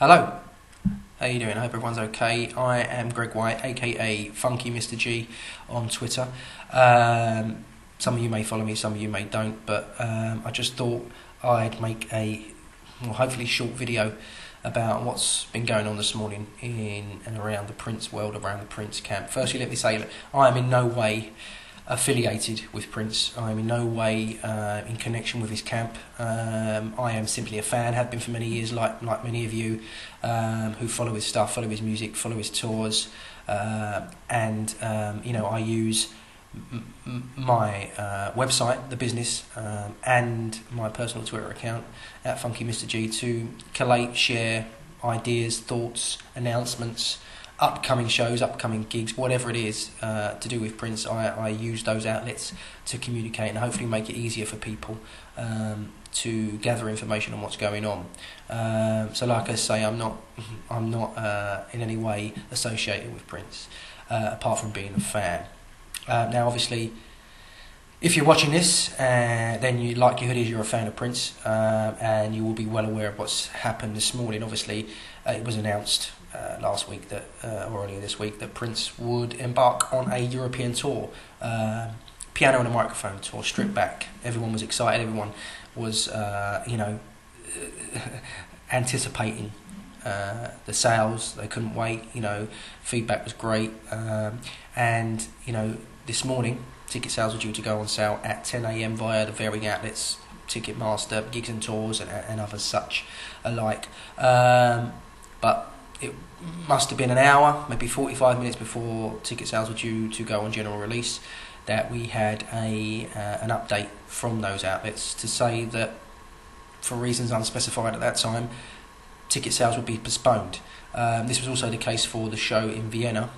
Hello, how you doing? I hope everyone's okay. I am Greg White, aka Funky Mr. G on Twitter. Some of you may follow me, some of you may don't, but I just thought I'd make a hopefully short video about what's been going on this morning in and around the Prince world, around the Prince camp. Firstly, let me say that I am in no way affiliated with Prince. I am in no way in connection with his camp. I am simply a fan, have been for many years, like many of you who follow his stuff, follow his music, follow his tours, and I use my website, the business, and my personal Twitter account at Funky Mr. G to collate, share ideas, thoughts, announcements, upcoming shows, upcoming gigs, whatever it is to do with Prince. I use those outlets to communicate and hopefully make it easier for people to gather information on what's going on. So like I say, I'm not in any way associated with Prince, apart from being a fan. Now obviously, if you're watching this, then you likelihood is you're a fan of Prince, and you will be well aware of what's happened this morning. Obviously, it was announced last week that, or earlier this week, that Prince would embark on a European tour, piano and a microphone tour, stripped back. Everyone was excited. Everyone was, anticipating the sales. They couldn't wait. Feedback was great, and this morning, ticket sales were due to go on sale at 10 AM via the varying outlets, Ticketmaster, Gigs and Tours, and others such alike. But it must have been an hour, maybe 45 minutes before ticket sales were due to go on general release, that we had an update from those outlets to say that, for reasons unspecified at that time, ticket sales would be postponed. This was also the case for the show in Vienna.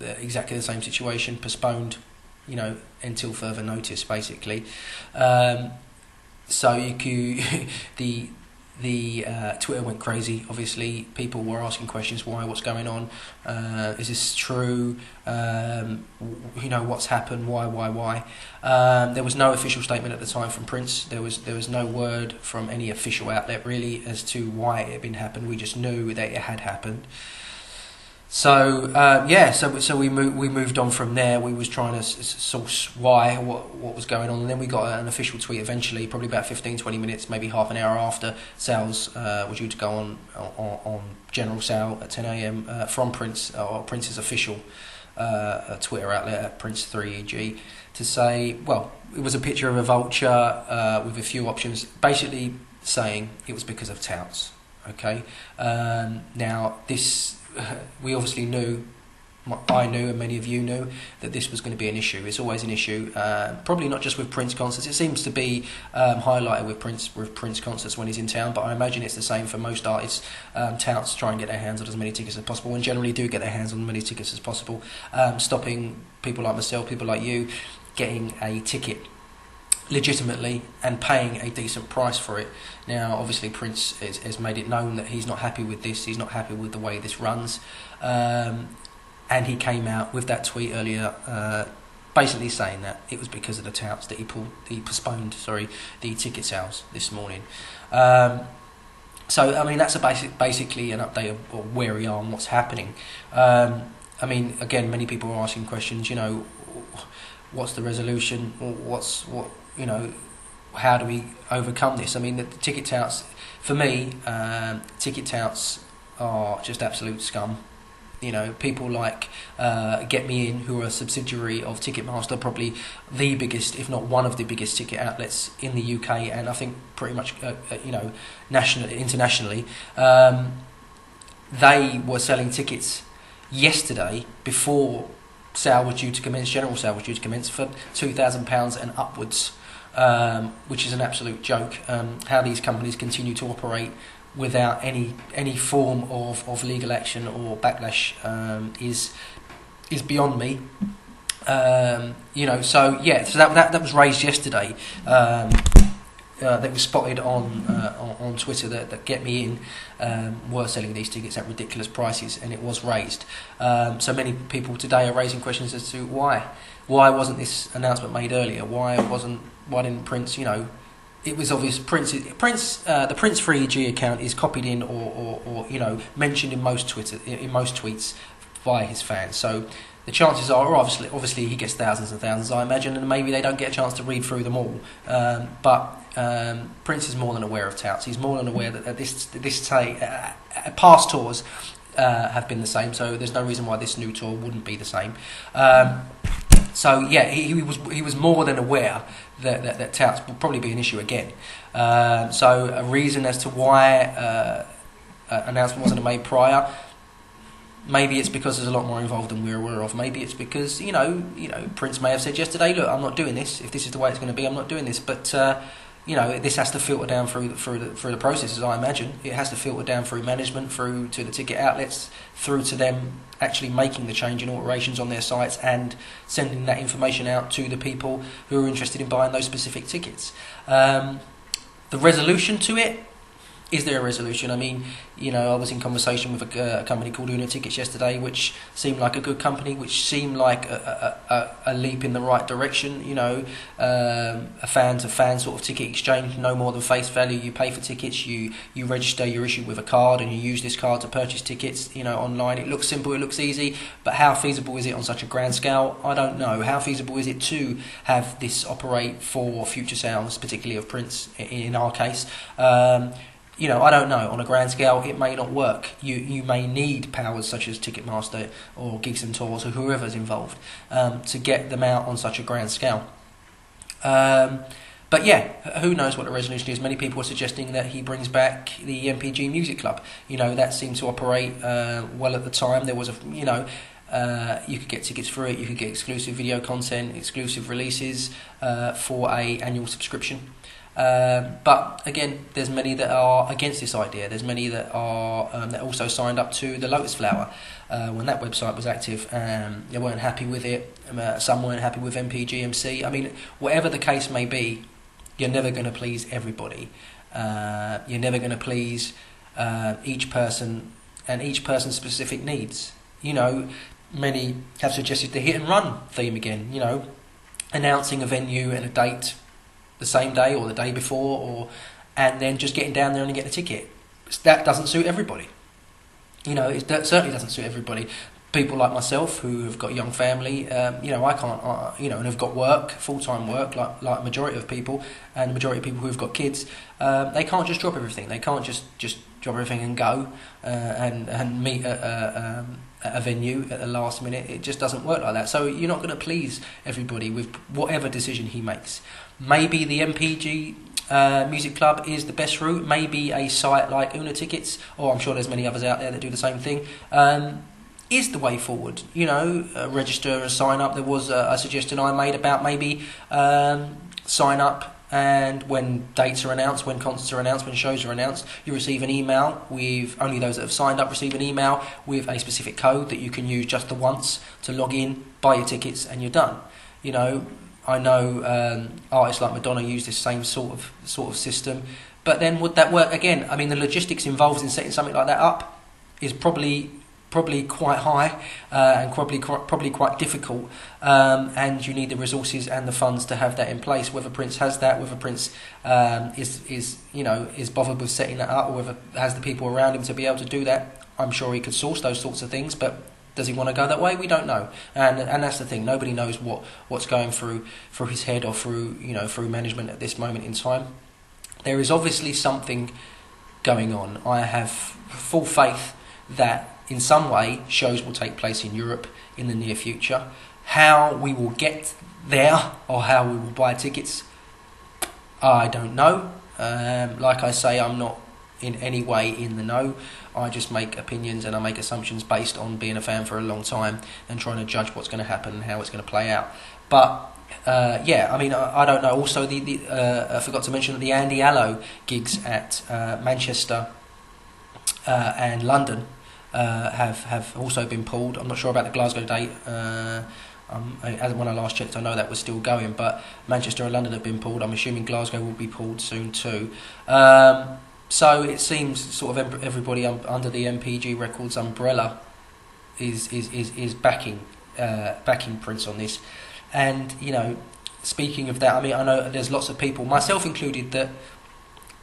Exactly the same situation, postponed, until further notice, basically. So the Twitter went crazy. Obviously, people were asking questions: why? What's going on? Is this true? What's happened? Why? There was no official statement at the time from Prince. There was no word from any official outlet really as to why it had been happened. We just knew that it had happened. So so we moved on from there. We was trying to source why, what was going on, and then we got an official tweet eventually, probably about 15-20 minutes, maybe half an hour after sales were due to go on general sale at 10 AM from Prince, or Prince's official Twitter outlet at Prince3EG, to say, well, it was a picture of a vulture with a few options, basically saying it was because of touts. Okay, now this. We obviously knew, I knew and many of you knew, that this was going to be an issue. It's always an issue, probably not just with Prince concerts. It seems to be highlighted with Prince concerts when he's in town, but I imagine it's the same for most artists. Touts try and get their hands on as many tickets as possible, and generally do get their hands on as many tickets as possible, stopping people like myself, people like you, getting a ticket legitimately and paying a decent price for it. Now obviously Prince has made it known that he's not happy with this, he's not happy with the way this runs, and he came out with that tweet earlier basically saying that it was because of the touts that he postponed the ticket sales this morning. So I mean, that's basically an update of where we are and what's happening. I mean, again, many people are asking questions, what's the resolution, how do we overcome this? I mean, the ticket touts, for me, ticket touts are just absolute scum. People like Get Me In, who are a subsidiary of Ticketmaster, probably the biggest, if not one of the biggest ticket outlets in the UK, and I think pretty much, internationally. They were selling tickets yesterday before sale was due to commence, general sale was due to commence, for £2,000 and upwards, which is an absolute joke. How these companies continue to operate without any form of legal action or backlash is beyond me. So that was raised yesterday. That was spotted on Twitter that Get Me In were selling these tickets at ridiculous prices, and it was raised. So many people today are raising questions as to why wasn't this announcement made earlier? Why didn't Prince it was obvious the Prince 3G account is copied in or mentioned in most tweets by his fans. So the chances are obviously he gets thousands and thousands, I imagine, and maybe they don't get a chance to read through them all. But Prince is more than aware of touts. He's more than aware that past tours have been the same. So there's no reason why this new tour wouldn't be the same. So yeah, he was more than aware that touts will probably be an issue again. So a reason as to why an announcement wasn't made prior. Maybe it's because there's a lot more involved than we're aware of. Maybe it's because Prince may have said yesterday, look, I'm not doing this. If this is the way it's going to be, I'm not doing this. But this has to filter down through the processes. I imagine it has to filter down through management, through to the ticket outlets, through to them actually making the change in alterations on their sites and sending that information out to the people who are interested in buying those specific tickets. The resolution to it. Is there a resolution? I mean, I was in conversation with a company called Una Tickets yesterday, which seemed like a good company, which seemed like a leap in the right direction. A fan-to-fan sort of ticket exchange, no more than face value. You pay for tickets, you register, you're issued with a card, and you use this card to purchase tickets. Online. It looks simple, it looks easy, but how feasible is it on such a grand scale? I don't know. How feasible is it to have this operate for future sales, particularly of Prince in our case? I don't know. On a grand scale, it may not work. You may need powers such as Ticketmaster or Gigs and Tours or whoever's involved to get them out on such a grand scale. But yeah, who knows what the resolution is? Many people are suggesting that he brings back the MPG Music Club. that seemed to operate well at the time. There was you could get tickets for it. You could get exclusive video content, exclusive releases for a annual subscription. But again, there's many that are against this idea. There's many that are that also signed up to the Lotus Flower when that website was active. They weren't happy with it. Some weren't happy with MPGMC. I mean, whatever the case may be, you're never going to please everybody. You're never going to please each person and each person's specific needs. Many have suggested the hit and run theme again. Announcing a venue and a date the same day or the day before, and then just getting down there and getting a ticket. That doesn't suit everybody. It certainly doesn't suit everybody. People like myself who have got a young family, I can't, and have got work, full-time work, like majority of people, and the majority of people who have got kids, they can't just drop everything. They can't just drop everything and go and meet at a venue at the last minute. It just doesn't work like that. So you're not going to please everybody with whatever decision he makes. Maybe the MPG Music Club is the best route. Maybe a site like Una Tickets, or I'm sure there's many others out there that do the same thing, is the way forward. Register and sign up. There was a suggestion I made about maybe sign up, and when dates are announced, when concerts are announced, when shows are announced, you receive an email with, only those that have signed up receive an email with a specific code that you can use just the once to log in, buy your tickets, and you're done. I know artists like Madonna use this same sort of system, but then would that work again? I mean, the logistics involved in setting something like that up is probably quite high and probably quite difficult, and you need the resources and the funds to have that in place. Whether Prince has that, whether Prince is bothered with setting that up, or whether has the people around him to be able to do that, I'm sure he could source those sorts of things, but does he want to go that way? We don't know, and that's the thing. Nobody knows what's going through his head or through management at this moment in time. There is obviously something going on. I have full faith that in some way shows will take place in Europe in the near future. How we will get there or how we will buy tickets, I don't know. Like I say, I'm not in any way in the know. I just make opinions and I make assumptions based on being a fan for a long time and trying to judge what's going to happen and how it's going to play out. But I don't know. Also, I forgot to mention that the Andy Allo gigs at Manchester and London have also been pulled. I'm not sure about the Glasgow date. When I last checked, I know that was still going, but Manchester and London have been pulled. I'm assuming Glasgow will be pulled soon too. So it seems sort of everybody under the MPG Records umbrella is backing Prince on this, and speaking of that, I mean, I know there's lots of people, myself included, that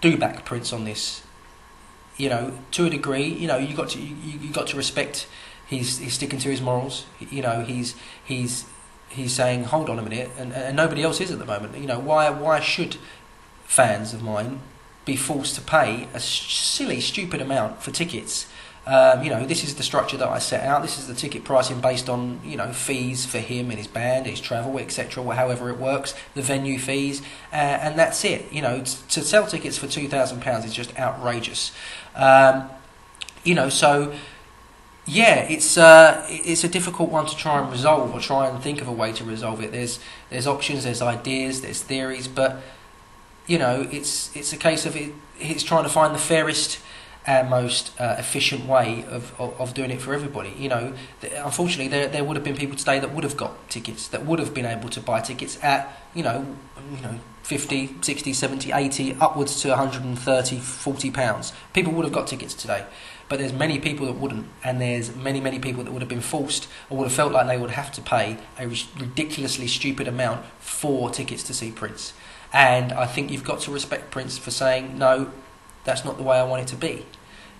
do back Prince on this. You know, to a degree, you know, you got to respect he's sticking to his morals. You know, he's saying, hold on a minute, and nobody else is at the moment. You know, why should fans of mine be forced to pay a silly, stupid amount for tickets? You know, this is the structure that I set out. This is the ticket pricing based on, you know, fees for him and his band, his travel, etc., or however it works, the venue fees, and that's it. You know, to sell tickets for £2,000 is just outrageous. You know, so yeah, it's a difficult one to try and resolve, or try and think of a way to resolve it. There's options, there's ideas, there's theories, but you know, it's a case of it's trying to find the fairest and most efficient way of doing it for everybody. You know, unfortunately, there would have been people today that would have got tickets, that would have been able to buy tickets at, you know, 50, 60, 70, 80, upwards to 130, £40. People would have got tickets today. But there's many people that wouldn't, and there's many people that would have been forced, or would have felt like they would have to pay a ridiculously stupid amount for tickets to see Prince. And I think you've got to respect Prince for saying, no, that's not the way I want it to be.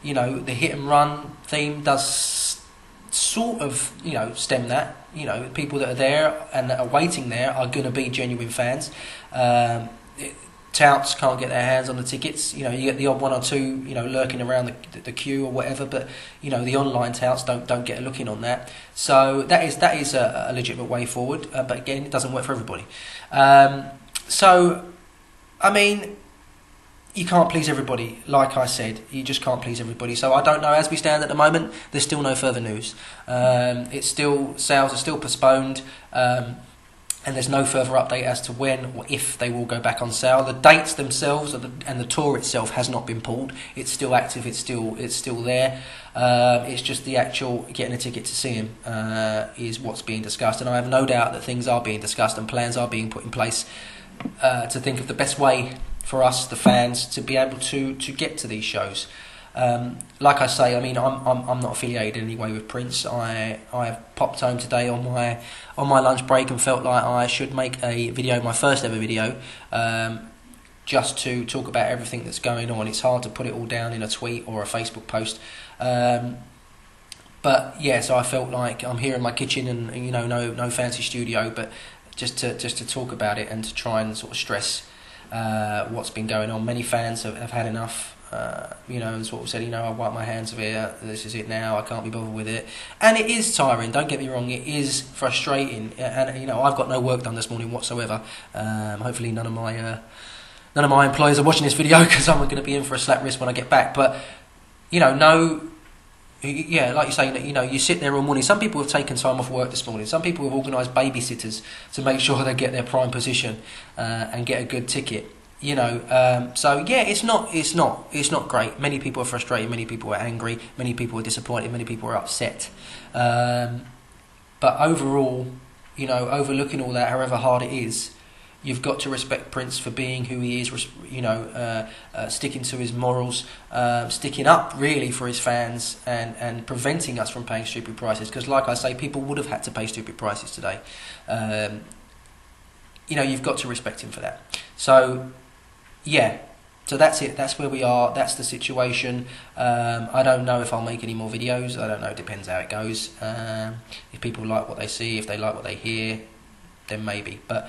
You know, the hit and run theme does sort of, you know, stem that. You know, people that are there and that are waiting there are going to be genuine fans. Touts can't get their hands on the tickets. You know, you get the odd one or two, you know, lurking around the queue or whatever. But you know, the online touts don't get a look in on that. So that is a legitimate way forward. But again, it doesn't work for everybody. So, I mean, you can't please everybody. Like I said, you just can't please everybody. So I don't know. As we stand at the moment, there's still no further news. Sales are still postponed. And there's no further update as to when or if they will go back on sale. The dates themselves and the tour itself has not been pulled. It's still active. It's still there. It's just the actual getting a ticket to see him is what's being discussed. And I have no doubt that things are being discussed and plans are being put in place to think of the best way for us, the fans, to be able to get to these shows. Like I say, I mean, I'm not affiliated in any way with Prince. I have popped home today on my lunch break and felt like I should make a video, my first ever video, just to talk about everything that's going on. It's hard to put it all down in a tweet or a Facebook post. But yeah, so I felt like I'm here in my kitchen and, you know, no fancy studio, but just to talk about it and to try and sort of stress what's been going on. Many fans have had enough. You know, and sort of said, you know, I've wiped my hands of it, this is it now, I can't be bothered with it. And it is tiring, don't get me wrong, it is frustrating. And, you know, I've got no work done this morning whatsoever. Hopefully none of my employers are watching this video, because I'm going to be in for a slap wrist when I get back. But, you know, yeah, like you say, you know, you sit there all morning. Some people have taken time off work this morning. Some people have organised babysitters to make sure they get their prime position and get a good ticket. You know, so yeah, it's not great. Many people are frustrated. Many people are angry. Many people are disappointed. Many people are upset. But overall, you know, overlooking all that, however hard it is, you've got to respect Prince for being who he is. You know, sticking to his morals, sticking up really for his fans, and preventing us from paying stupid prices. Because, like I say, people would have had to pay stupid prices today. You know, you've got to respect him for that. So. Yeah, so that's it. That's where we are. That's the situation. I don't know if I'll make any more videos. I don't know. It depends how it goes. If people like what they see, if they like what they hear, then maybe. But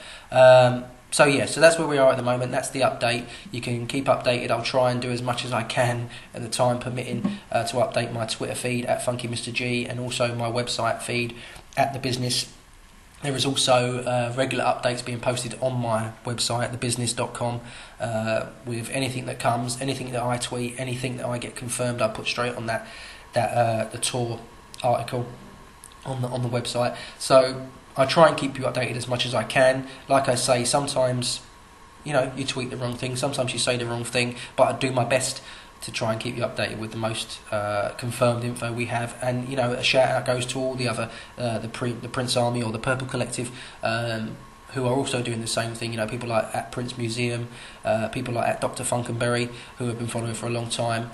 so yeah, so that's where we are at the moment. That's the update. You can keep updated. I'll try and do as much as I can at the time permitting to update my Twitter feed at Funky Mr G, and also my website feed at The Business. There is also regular updates being posted on my website, thebusiness.com, with anything that comes, anything that I tweet, anything that I get confirmed, I put straight on the tour article on the website. So I try and keep you updated as much as I can. Like I say, sometimes, you know, you tweet the wrong thing, sometimes you say the wrong thing, but I do my best to try and keep you updated with the most confirmed info we have. And, you know, a shout out goes to all the other the Prince Army or the Purple Collective who are also doing the same thing. You know, people like at Prince Museum, people like at Dr. Funkenberry, who have been following for a long time.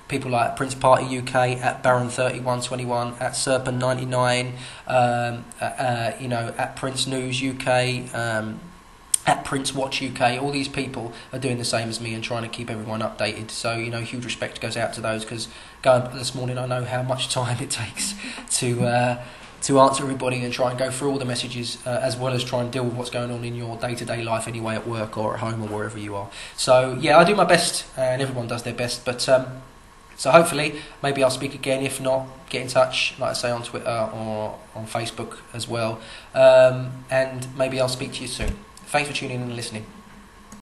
People like Prince Party UK, at Baron3121, at Serpent99, you know, at Prince News UK, at Prince Watch UK. All these people are doing the same as me and trying to keep everyone updated. So, you know, huge respect goes out to those, because going this morning, I know how much time it takes to answer everybody and try and go through all the messages, as well as try and deal with what's going on in your day-to-day life anyway, at work or at home or wherever you are. So yeah, I do my best, and everyone does their best, but so hopefully maybe I'll speak again. If not, get in touch, like I say, on Twitter or on Facebook as well, and maybe I'll speak to you soon. Thanks for tuning in and listening.